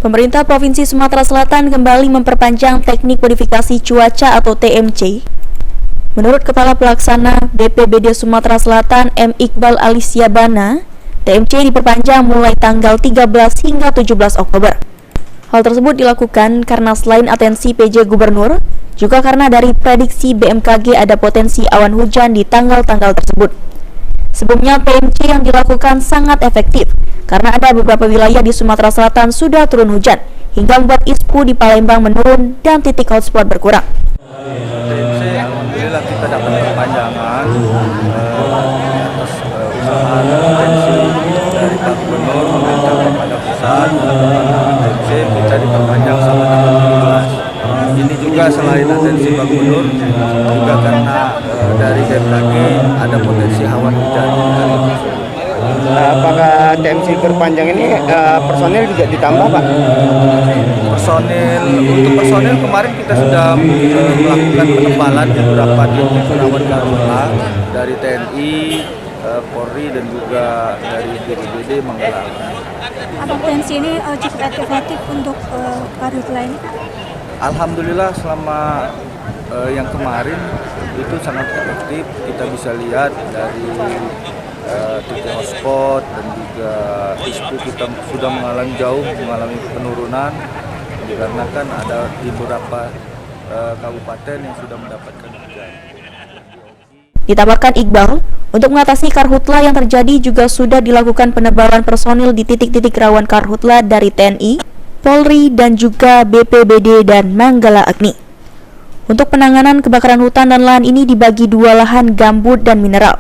Pemerintah Provinsi Sumatera Selatan kembali memperpanjang teknik modifikasi cuaca atau TMC. Menurut Kepala Pelaksana BPBD Sumatera Selatan M. Iqbal Alisyabana, TMC diperpanjang mulai tanggal 13 hingga 17 Oktober. Hal tersebut dilakukan karena selain atensi PJ Gubernur, juga karena dari prediksi BMKG ada potensi awan hujan di tanggal-tanggal tersebut. Sebelumnya TMC yang dilakukan sangat efektif karena ada beberapa wilayah di Sumatera Selatan sudah turun hujan hingga membuat ISPU di Palembang menurun dan titik hotspot berkurang. TMC alhamdulillah kita dapat perpanjangan atas usaha potensi dari Pak Gubernur pemerintah kepada pusat. TMC kita diperpanjang sampai tanggal 17. Ini juga selain atensi Pak Gubernur juga karena dari BMKG ada potensi awan hujan. Apakah TMC berpanjang ini personil juga ditambah, Pak? Untuk personil kemarin kita sudah melakukan penebalan di beberapa titik rawan karhutla dari TNI, Polri dan juga dari BPBD Manggala. Apakah TMC ini cukup efektif untuk karhutla ini? Alhamdulillah selama yang kemarin itu sangat efektif. Kita bisa lihat dari titik hotspot dan juga ISPU kita sudah mengalami penurunan dikarenakan ada di beberapa kabupaten yang sudah mendapatkan hujan. Ditambahkan Iqbal, untuk mengatasi karhutla yang terjadi juga sudah dilakukan penebalan personil di titik-titik rawan karhutla dari TNI, Polri dan juga BPBD dan Manggala Agni. Untuk penanganan kebakaran hutan dan lahan ini dibagi dua lahan gambut dan mineral.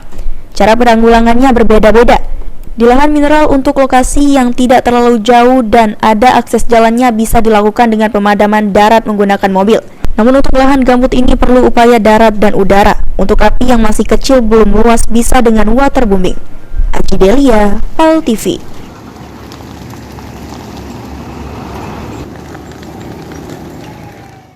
Cara penanggulangannya berbeda-beda. Di lahan mineral untuk lokasi yang tidak terlalu jauh dan ada akses jalannya bisa dilakukan dengan pemadaman darat menggunakan mobil. Namun untuk lahan gambut ini perlu upaya darat dan udara. Untuk api yang masih kecil belum luas bisa dengan waterbombing. Aji Delia, PAL TV.